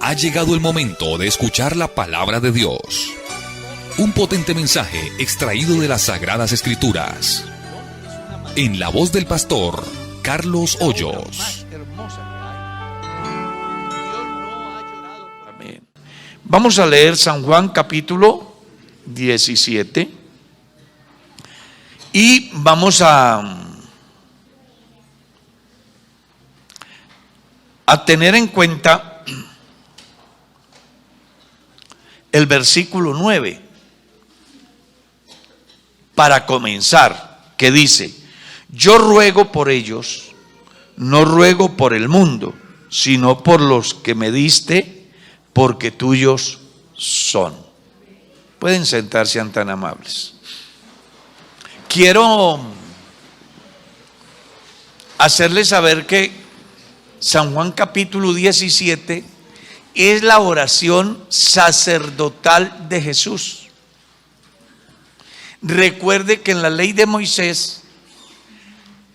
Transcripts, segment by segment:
Ha llegado el momento de escuchar la palabra de Dios. Un potente mensaje extraído de las Sagradas Escrituras. En la voz del pastor Carlos Hoyos. Amén. Vamos a leer San Juan capítulo 17 y vamos a tener en cuenta el versículo 9 para comenzar, que dice: yo ruego por ellos, no ruego por el mundo, sino por los que me diste, porque tuyos son. Pueden sentarse, sean tan amables. Quiero hacerles saber que San Juan capítulo 17 es la oración sacerdotal de Jesús. Recuerde que en la ley de Moisés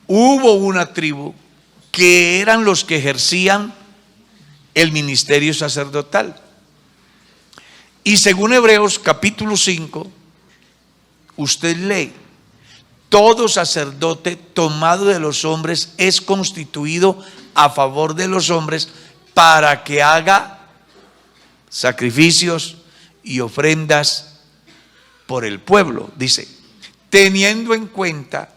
hubo una tribu que eran los que ejercían el ministerio sacerdotal. Y según Hebreos capítulo 5, usted lee: todo sacerdote tomado de los hombres es constituido a favor de los hombres para que haga sacrificios y ofrendas por el pueblo. Dice, teniendo en cuenta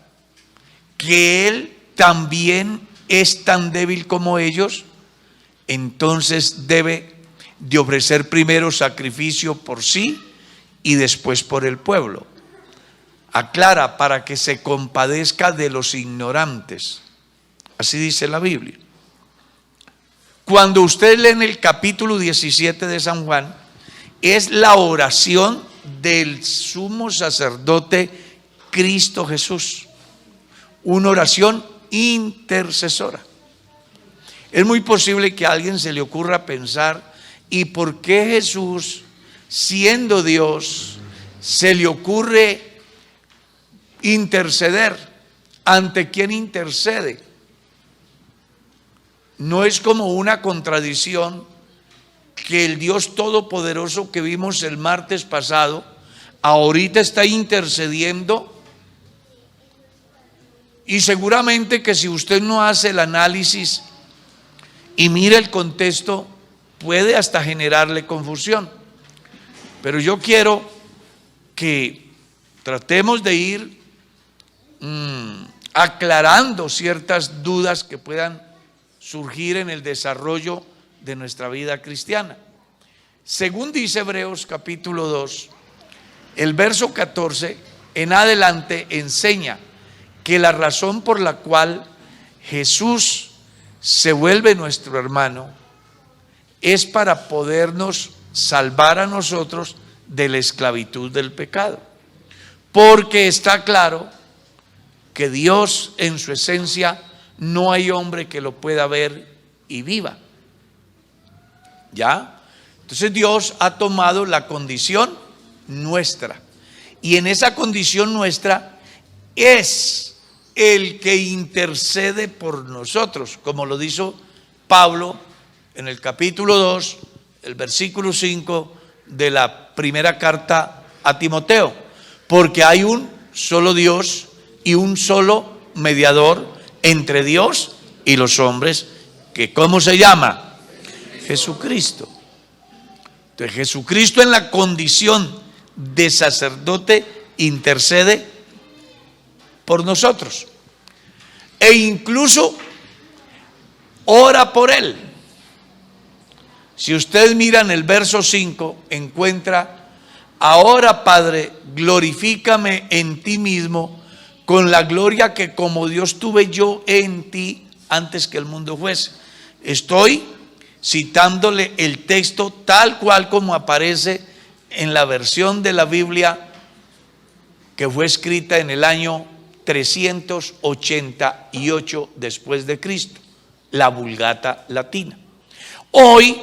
que él también es tan débil como ellos, entonces debe de ofrecer primero sacrificio por sí y después por el pueblo. Aclara, para que se compadezca de los ignorantes. Así dice la Biblia. Cuando usted lee en el capítulo 17 de San Juan, es la oración del sumo sacerdote Cristo Jesús. Una oración intercesora. Es muy posible que a alguien se le ocurra pensar: ¿y por qué Jesús, siendo Dios, se le ocurre interceder? ¿Ante quién intercede? No es como una contradicción que el Dios Todopoderoso que vimos el martes pasado ahorita está intercediendo. Y seguramente que si usted no hace el análisis y mira el contexto, puede hasta generarle confusión. Pero yo quiero que tratemos de ir aclarando ciertas dudas que puedan surgir en el desarrollo de nuestra vida cristiana. Según dice Hebreos capítulo 2, el verso 14 en adelante enseña que la razón por la cual Jesús se vuelve nuestro hermano es para podernos salvar a nosotros de la esclavitud del pecado. Porque está claro que Dios en su esencia no hay hombre que lo pueda ver y viva. ¿Ya? Entonces Dios ha tomado la condición nuestra. Y en esa condición nuestra es el que intercede por nosotros, como lo dijo Pablo en el capítulo 2, el versículo 5 de la primera carta a Timoteo. Porque hay un solo Dios y un solo mediador entre Dios y los hombres, que ¿cómo se llama? Jesucristo. Entonces Jesucristo, en la condición de sacerdote, intercede por nosotros e incluso ora por él. Si usted mira en el verso 5, encuentra: ahora, Padre, glorifícame en ti mismo con la gloria que como Dios tuve yo en ti antes que el mundo fuese. Estoy citándole el texto tal cual como aparece en la versión de la Biblia que fue escrita en el año 388 después de Cristo, la Vulgata latina. Hoy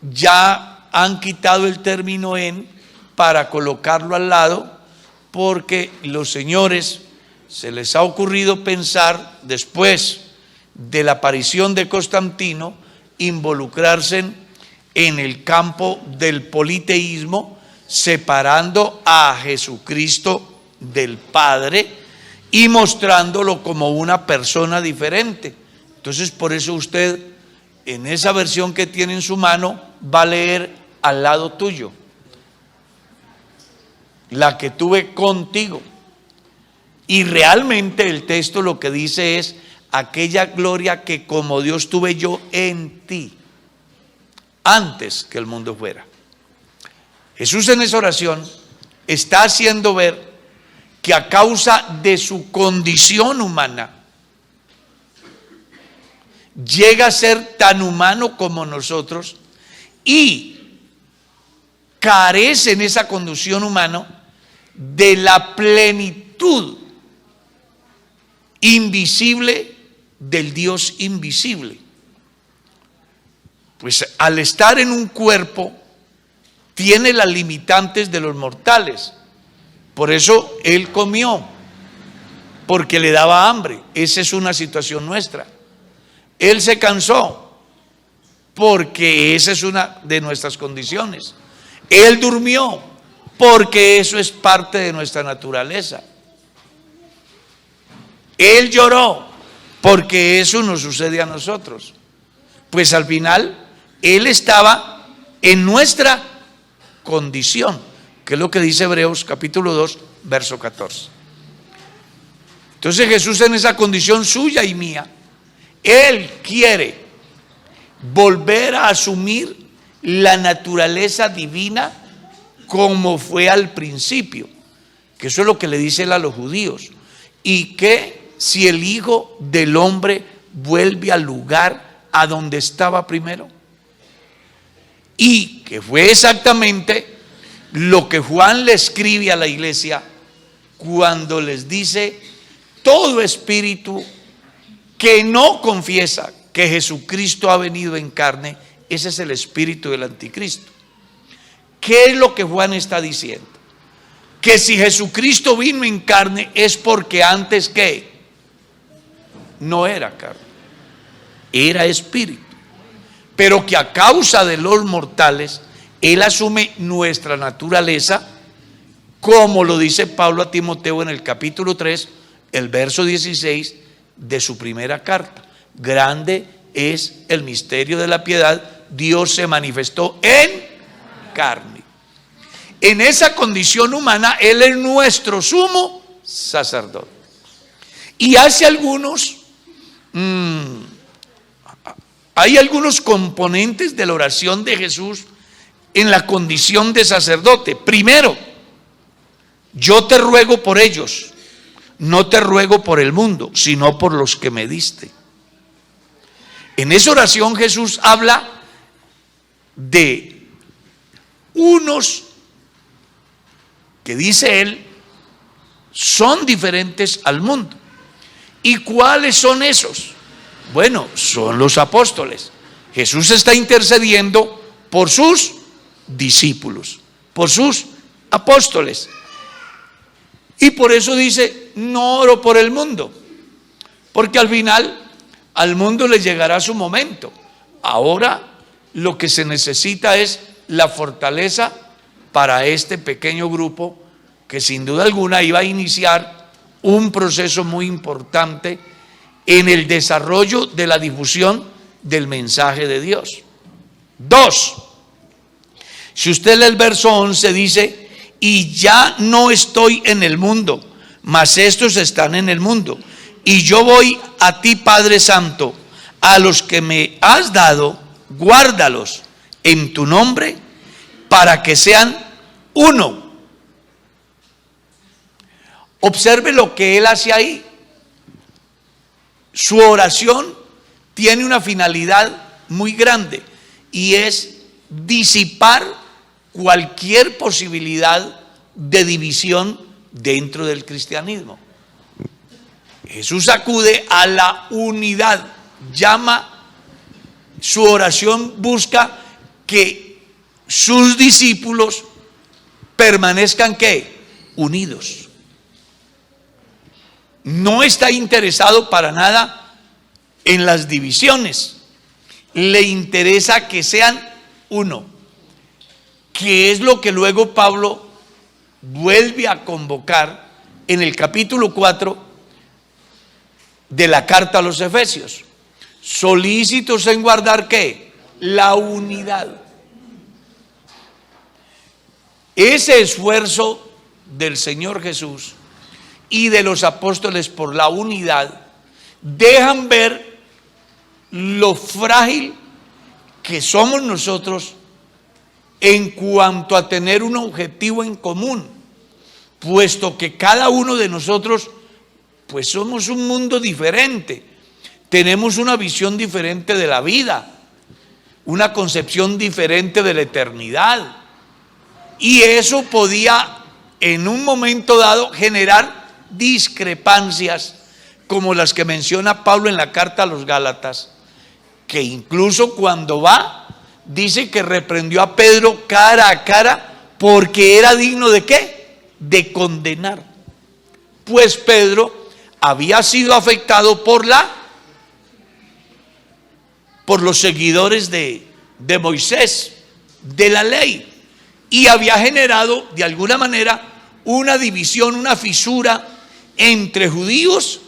ya han quitado el término en para colocarlo al lado, porque los señores se les ha ocurrido pensar, después de la aparición de Constantino, involucrarse en el campo del politeísmo, separando a Jesucristo del Padre y mostrándolo como una persona diferente. Entonces, por eso usted, en esa versión que tiene en su mano, va a leer al lado tuyo, la que tuve contigo. Y realmente el texto lo que dice es: aquella gloria que como Dios tuve yo en ti, antes que el mundo fuera. Jesús en esa oración está haciendo ver que a causa de su condición humana, llega a ser tan humano como nosotros y carece en esa condición humana de la plenitud invisible del Dios invisible. Pues al estar en un cuerpo, tiene las limitantes de los mortales. Por eso Él comió, porque le daba hambre. Esa es una situación nuestra. Él se cansó, porque esa es una de nuestras condiciones. Él durmió, porque eso es parte de nuestra naturaleza. Él lloró, porque eso nos sucede a nosotros. Pues al final, Él estaba en nuestra condición, que es lo que dice Hebreos capítulo 2, verso 14. Entonces Jesús, en esa condición suya y mía, Él quiere volver a asumir la naturaleza divina como fue al principio, que eso es lo que le dice Él a los judíos. Y que si el Hijo del Hombre vuelve al lugar a donde estaba primero, y que fue exactamente lo que Juan le escribe a la iglesia cuando les dice: todo espíritu que no confiesa que Jesucristo ha venido en carne, ese es el espíritu del anticristo. ¿Qué es lo que Juan está diciendo? Que si Jesucristo vino en carne es porque antes que no era carne, era espíritu. Pero que a causa de los mortales, Él asume nuestra naturaleza, como lo dice Pablo a Timoteo en el capítulo 3, el verso 16 de su primera carta. Grande es el misterio de la piedad, Dios se manifestó en carne. En esa condición humana, Él es nuestro sumo sacerdote. Y hace hay algunos componentes de la oración de Jesús en la condición de sacerdote. Primero, yo te ruego por ellos, no te ruego por el mundo, sino por los que me diste. En esa oración Jesús habla de unos que, dice Él, son diferentes al mundo. ¿Y cuáles son esos? Bueno, son los apóstoles. Jesús está intercediendo por sus discípulos, por sus apóstoles. Y por eso dice: no oro por el mundo, porque al final al mundo le llegará su momento. Ahora lo que se necesita es la fortaleza para este pequeño grupo que sin duda alguna iba a iniciar un proceso muy importante en el desarrollo de la difusión del mensaje de Dios. 2. Si usted lee el verso 11, dice: y ya no estoy en el mundo, mas estos están en el mundo. Y yo voy a ti, Padre Santo, a los que me has dado, guárdalos en tu nombre, para que sean uno. Observe lo que Él hace ahí. Su oración tiene una finalidad muy grande, y es disipar cualquier posibilidad de división dentro del cristianismo. Jesús acude a la unidad, su oración busca que sus discípulos permanezcan ¿qué? Unidos. No está interesado para nada en las divisiones. Le interesa que sean uno, que es lo que luego Pablo vuelve a convocar en el capítulo 4 de la carta a los Efesios. Solícitos en guardar ¿qué? La unidad. Ese esfuerzo del Señor Jesús y de los apóstoles por la unidad dejan ver lo frágil que somos nosotros en cuanto a tener un objetivo en común, puesto que cada uno de nosotros pues somos un mundo diferente, tenemos una visión diferente de la vida, una concepción diferente de la eternidad, y eso podía en un momento dado generar discrepancias como las que menciona Pablo en la carta a los Gálatas, que incluso cuando va dice que reprendió a Pedro cara a cara porque era digno ¿de qué? De condenar. Pues Pedro había sido afectado por los seguidores de Moisés, de la ley, y había generado de alguna manera una división, una fisura entre judíos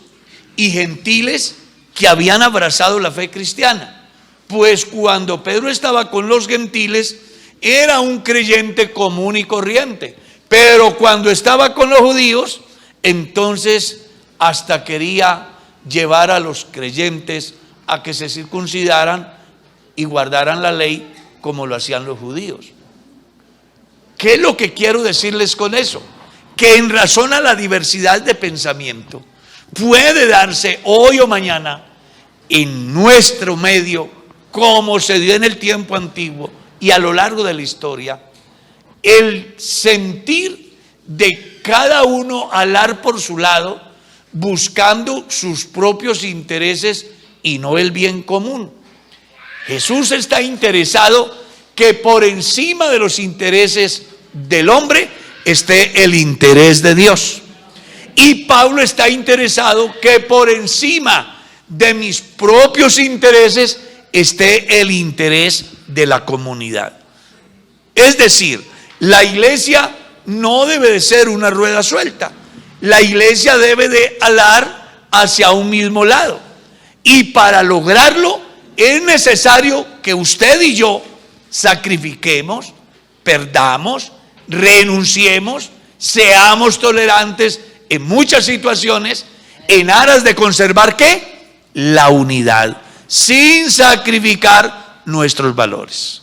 y gentiles que habían abrazado la fe cristiana. Pues cuando Pedro estaba con los gentiles era un creyente común y corriente, pero cuando estaba con los judíos, entonces hasta quería llevar a los creyentes a que se circuncidaran y guardaran la ley como lo hacían los judíos. ¿Qué es lo que quiero decirles con eso? Que en razón a la diversidad de pensamiento puede darse hoy o mañana en nuestro medio, como se dio en el tiempo antiguo y a lo largo de la historia, el sentir de cada uno alar por su lado, buscando sus propios intereses y no el bien común. Jesús está interesado que por encima de los intereses del hombre esté el interés de Dios. Y Pablo está interesado que por encima de mis propios intereses esté el interés de la comunidad. Es decir, la iglesia no debe de ser una rueda suelta. La iglesia debe de alar hacia un mismo lado. Y para lograrlo es necesario que usted y yo sacrifiquemos, perdamos, renunciemos, seamos tolerantes en muchas situaciones en aras de conservar ¿qué? La unidad, sin sacrificar nuestros valores.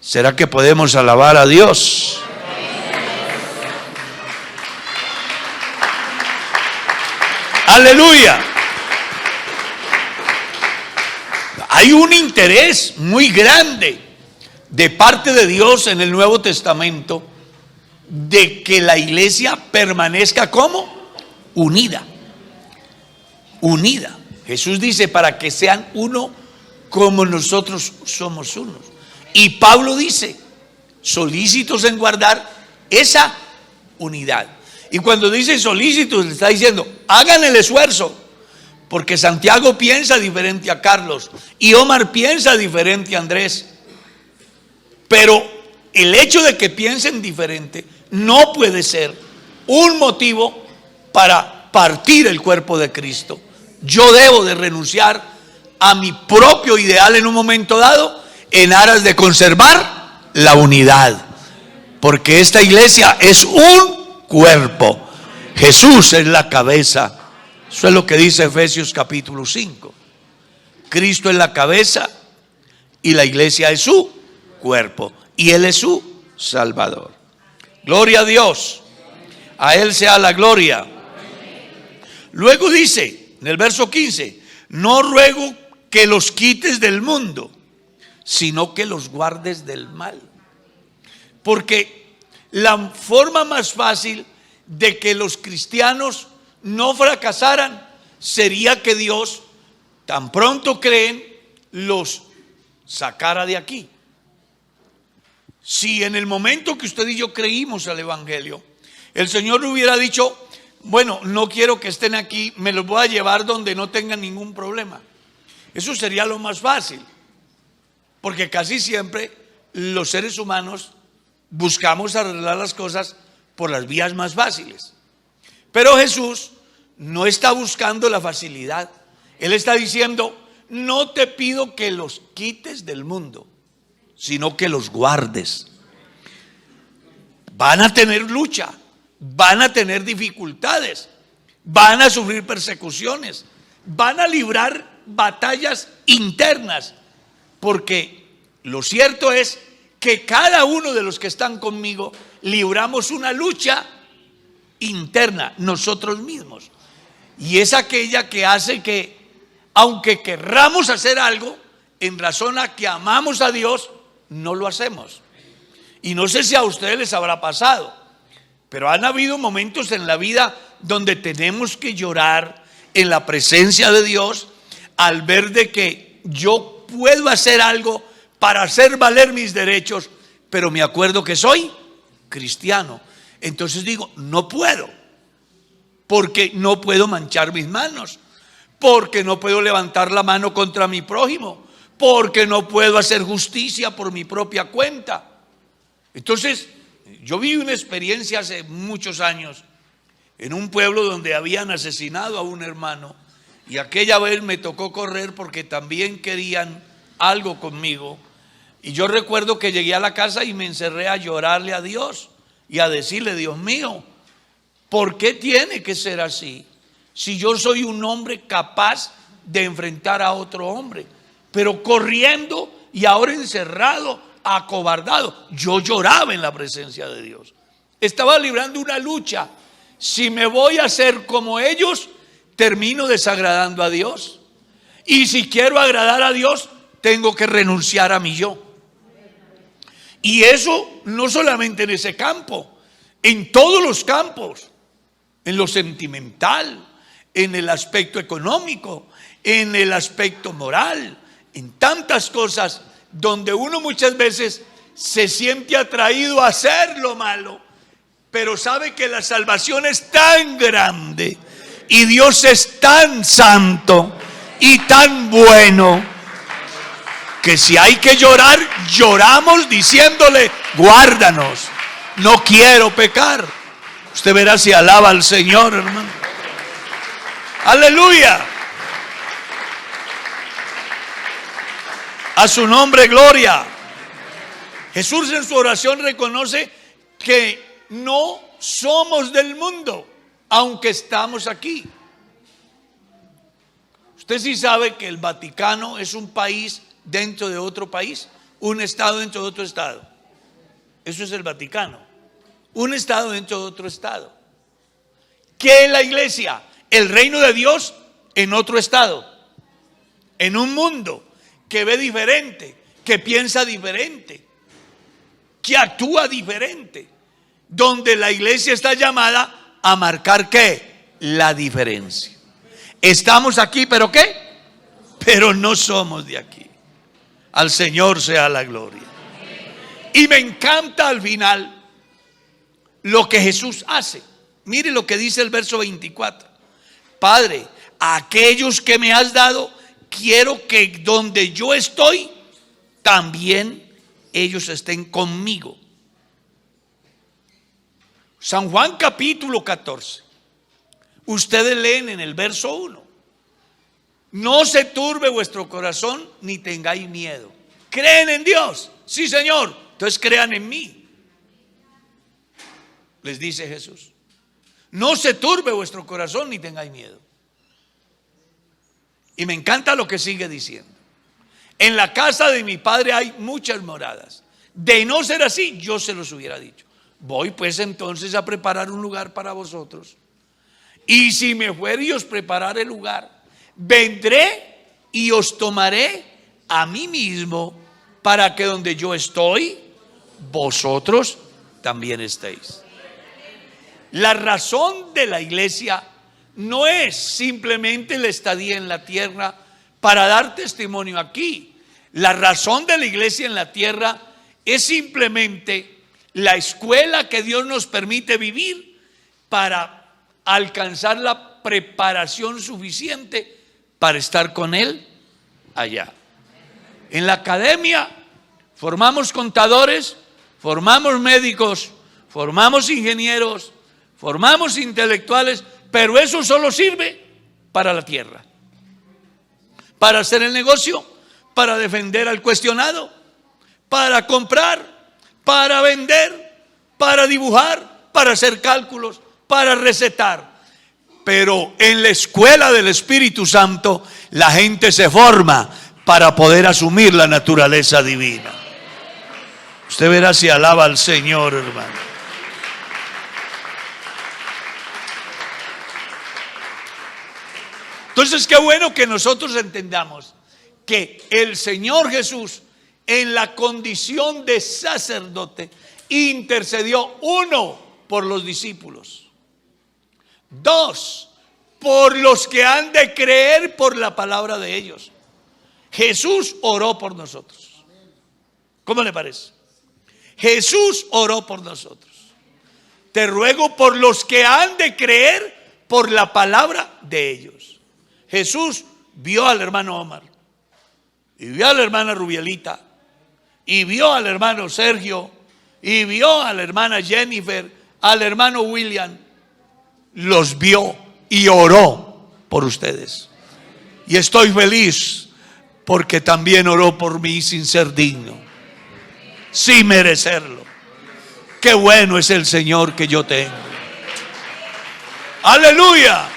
¿Será que podemos alabar a Dios? Aleluya. Hay un interés muy grande de parte de Dios en el Nuevo Testamento de que la iglesia permanezca como unida. Unida. Jesús dice para que sean uno como nosotros somos unos. Y Pablo dice, solícitos en guardar esa unidad. Y cuando dice solícitos, le está diciendo, hagan el esfuerzo, porque Santiago piensa diferente a Carlos y Omar piensa diferente a Andrés. Pero el hecho de que piensen diferente no puede ser un motivo para partir el cuerpo de Cristo. Yo debo de renunciar a mi propio ideal en un momento dado en aras de conservar la unidad, porque esta iglesia es un cuerpo. Jesús es la cabeza. Eso es lo que dice Efesios capítulo 5. Cristo es la cabeza y la iglesia es su cuerpo y Él es su Salvador. Gloria a Dios. A Él sea la gloria. Luego dice en el verso 15, no ruego que los quites del mundo, sino que los guardes del mal. Porque la forma más fácil de que los cristianos no fracasaran sería que Dios, tan pronto creen, los sacara de aquí. Si en el momento que usted y yo creímos al Evangelio, el Señor hubiera dicho, bueno, no quiero que estén aquí, me los voy a llevar donde no tengan ningún problema. Eso sería lo más fácil, porque casi siempre los seres humanos buscamos arreglar las cosas por las vías más fáciles. Pero Jesús no está buscando la facilidad. Él está diciendo: no te pido que los quites del mundo, sino que los guardes. Van a tener lucha, van a tener dificultades, van a sufrir persecuciones, van a librar batallas internas, porque lo cierto es que cada uno de los que están conmigo libramos una lucha interna nosotros mismos, y es aquella que hace que, aunque querramos hacer algo, en razón a que amamos a Dios, no lo hacemos. Y no sé si a ustedes les habrá pasado, pero han habido momentos en la vida donde tenemos que llorar en la presencia de Dios al ver de que yo puedo hacer algo para hacer valer mis derechos, pero me acuerdo que soy cristiano. Entonces digo: no puedo, porque no puedo manchar mis manos, porque no puedo levantar la mano contra mi prójimo, porque no puedo hacer justicia por mi propia cuenta. Entonces, yo viví una experiencia hace muchos años en un pueblo donde habían asesinado a un hermano, y aquella vez me tocó correr porque también querían algo conmigo. Y yo recuerdo que llegué a la casa y me encerré a llorarle a Dios y a decirle: Dios mío, ¿por qué tiene que ser así? Si yo soy un hombre capaz de enfrentar a otro hombre, pero corriendo y ahora encerrado, acobardado. Yo lloraba en la presencia de Dios. Estaba librando una lucha. Si me voy a hacer como ellos, termino desagradando a Dios. Y si quiero agradar a Dios, tengo que renunciar a mi yo. Y eso no solamente en ese campo, en todos los campos, en lo sentimental, en el aspecto económico, en el aspecto moral, en tantas cosas donde uno muchas veces se siente atraído a hacer lo malo, pero sabe que la salvación es tan grande y Dios es tan santo y tan bueno, que si hay que llorar, lloramos diciéndole: guárdanos, no quiero pecar. Usted verá si alaba al Señor, hermano. Aleluya. A su nombre, gloria. Jesús en su oración reconoce que no somos del mundo, aunque estamos aquí. Usted sí sabe que el Vaticano es un país dentro de otro país, un estado dentro de otro estado. Eso es el Vaticano, un estado dentro de otro estado. ¿Qué es la iglesia? El reino de Dios en otro estado, en un mundo que ve diferente, que piensa diferente, que actúa diferente, donde la iglesia está llamada a marcar ¿qué? La diferencia. Estamos aquí, ¿pero qué? Pero no somos de aquí. Al Señor sea la gloria. Y me encanta al final lo que Jesús hace. Mire lo que dice el verso 24. Padre, a aquellos que me has dado, quiero que donde yo estoy, también ellos estén conmigo. San Juan capítulo 14. Ustedes leen en el verso 1. No se turbe vuestro corazón ni tengáis miedo. ¿Creen en Dios? Sí, Señor. Entonces crean en mí, les dice Jesús. No se turbe vuestro corazón ni tengáis miedo. Y me encanta lo que sigue diciendo. En la casa de mi Padre hay muchas moradas. De no ser así, yo se los hubiera dicho. Voy pues entonces a preparar un lugar para vosotros. Y si me fuere y os preparare el lugar, vendré y os tomaré a mí mismo, para que donde yo estoy, vosotros también estéis. La razón de la iglesia no es simplemente la estadía en la tierra para dar testimonio aquí. La razón de la iglesia en la tierra es simplemente la escuela que Dios nos permite vivir para alcanzar la preparación suficiente para estar con Él allá. En la academia Formamos contadores, formamos médicos, formamos ingenieros, formamos intelectuales, pero eso solo sirve para la tierra, para hacer el negocio, para defender al cuestionado, para comprar, para vender, para dibujar, para hacer cálculos, para recetar. Pero en la escuela del Espíritu Santo la gente se forma para poder asumir la naturaleza divina. Usted verá si alaba al Señor, hermano. Entonces, qué bueno que nosotros entendamos que el Señor Jesús, en la condición de sacerdote, intercedió, 1, por los discípulos, 2, por los que han de creer por la palabra de ellos. Jesús oró por nosotros. ¿Cómo le parece? Jesús oró por nosotros. Te ruego por los que han de creer por la palabra de ellos. Jesús vio al hermano Omar, y vio a la hermana Rubielita, y vio al hermano Sergio, y vio a la hermana Jennifer, al hermano William. Los vio y oró por ustedes. Y estoy feliz porque también oró por mí sin ser digno, sin merecerlo. Qué bueno es el Señor que yo tengo. Aleluya.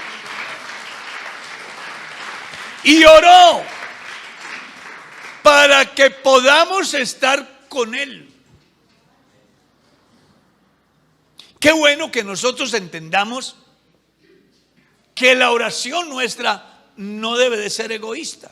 Y oró para que podamos estar con Él. Qué bueno que nosotros entendamos que la oración nuestra no debe de ser egoísta.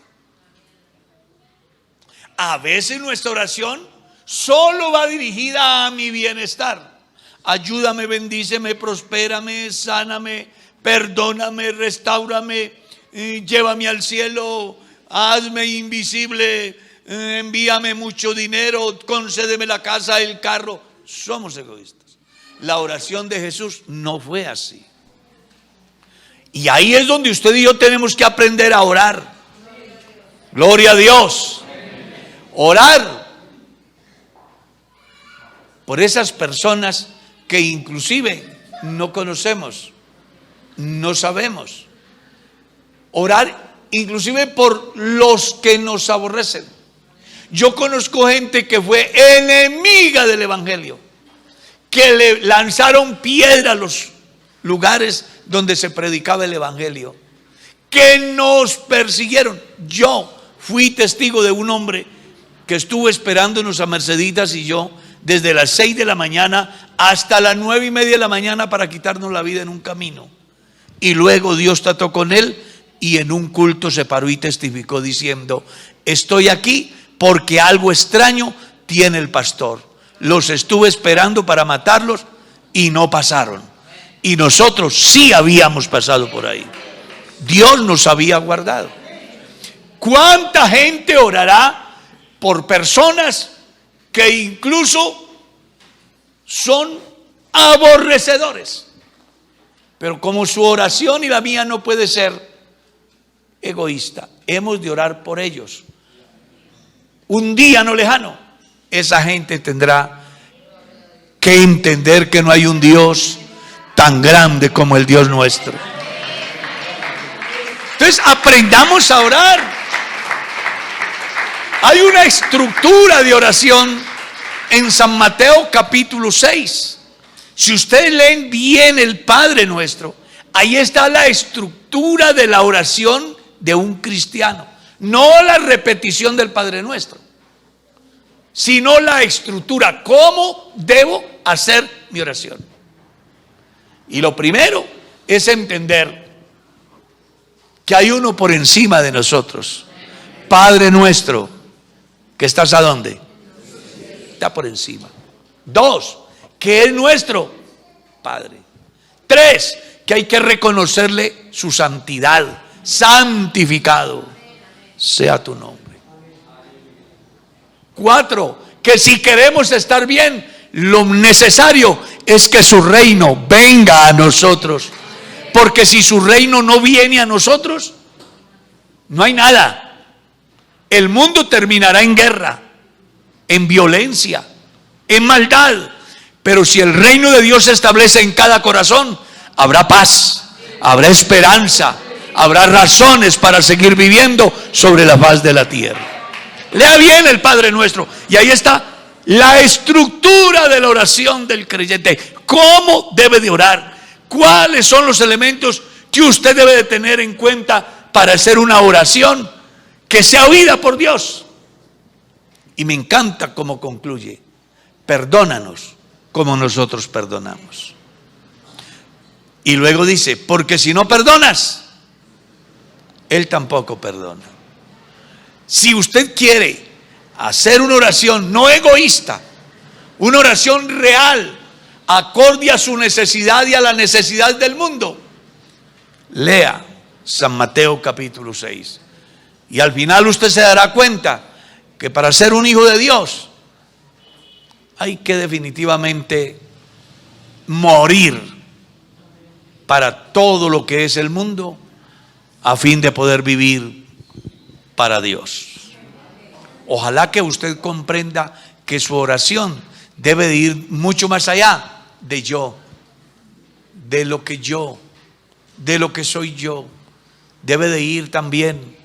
A veces nuestra oración solo va dirigida a mi bienestar. Ayúdame, bendíceme, prospérame, sáname, perdóname, restáurame, llévame al cielo, hazme invisible, envíame mucho dinero, concédeme la casa, el carro. Somos egoístas. La oración de Jesús no fue así. Y ahí es donde usted y yo tenemos que aprender a orar. Gloria a Dios. Orar por esas personas que inclusive no conocemos, no sabemos. Orar inclusive por los que nos aborrecen. Yo conozco gente que fue enemiga del evangelio, que le lanzaron piedra a los lugares donde se predicaba el evangelio, que nos persiguieron. Yo fui testigo de un hombre que estuvo esperándonos a Merceditas y yo desde las 6 de la mañana hasta las 9:30 de la mañana para quitarnos la vida en un camino. Y luego Dios trató con él y en un culto se paró y testificó diciendo: estoy aquí porque algo extraño tiene el pastor. Los estuve esperando para matarlos y no pasaron. Y nosotros sí habíamos pasado por ahí. Dios nos había guardado. ¿Cuánta gente orará por personas que incluso son aborrecedores? Pero como su oración y la mía no puede ser egoísta, hemos de orar por ellos. Un día no lejano, esa gente tendrá que entender que no hay un Dios tan grande como el Dios nuestro. Entonces aprendamos a orar. Hay una estructura de oración en San Mateo capítulo 6. Si ustedes leen bien el Padre Nuestro, ahí está la estructura de la oración de un cristiano. No la repetición del Padre Nuestro, sino la estructura. ¿Cómo debo hacer mi oración? Y lo primero es entender que hay uno por encima de nosotros. Padre nuestro, que estás ¿a dónde? Está por encima. 2, que es nuestro Padre. 3, que hay que reconocerle su santidad. Santificado sea tu nombre. 4, que si queremos estar bien, lo necesario es que su reino venga a nosotros. Porque si su reino no viene a nosotros, no hay nada. El mundo terminará en guerra, en violencia, en maldad. Pero si el reino de Dios se establece en cada corazón, habrá paz, habrá esperanza, habrá razones para seguir viviendo sobre la faz de la tierra. Lea bien el Padre Nuestro, y ahí está la estructura de la oración del creyente. ¿Cómo debe de orar? ¿Cuáles son los elementos que usted debe de tener en cuenta para hacer una oración que sea oída por Dios? Y me encanta cómo concluye: perdónanos como nosotros perdonamos. Y luego dice, porque si no perdonas, Él tampoco perdona. Si usted quiere hacer una oración no egoísta, una oración real, acorde a su necesidad y a la necesidad del mundo, lea San Mateo capítulo 6. Y al final usted se dará cuenta que para ser un hijo de Dios hay que definitivamente morir para todo lo que es el mundo, a fin de poder vivir para Dios. Ojalá que usted comprenda que su oración debe de ir mucho más allá de yo, de lo que soy yo. Debe de ir también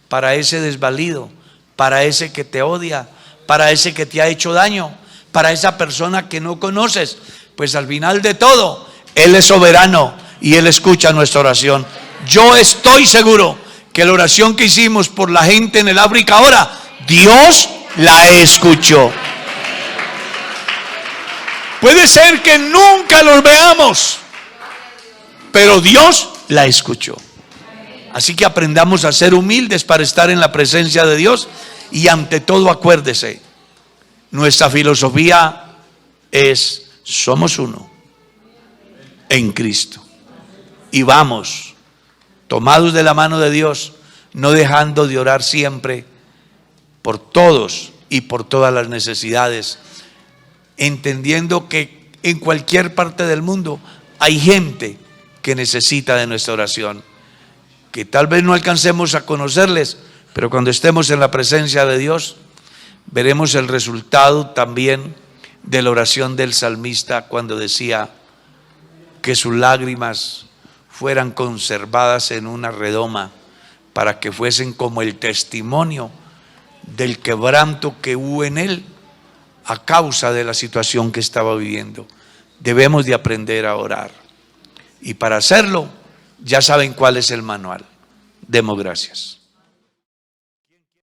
para ese desvalido, para ese que te odia, para ese que te ha hecho daño, para esa persona que no conoces. Pues al final de todo, Él es soberano y Él escucha nuestra oración. Yo estoy seguro que la oración que hicimos por la gente en el África ahora, Dios la escuchó. Puede ser que nunca los veamos, pero Dios la escuchó. Así que aprendamos a ser humildes para estar en la presencia de Dios. Y ante todo, acuérdese, nuestra filosofía es: somos uno en Cristo. Y vamos, tomados de la mano de Dios, no dejando de orar siempre por todos y por todas las necesidades, entendiendo que en cualquier parte del mundo hay gente que necesita de nuestra oración, que tal vez no alcancemos a conocerles, pero cuando estemos en la presencia de Dios, veremos el resultado también de la oración del salmista, cuando decía que sus lágrimas fueran conservadas en una redoma, para que fuesen como el testimonio del quebranto que hubo en él a causa de la situación que estaba viviendo. Debemos de aprender a orar, y para hacerlo ya saben cuál es el manual. Demos gracias.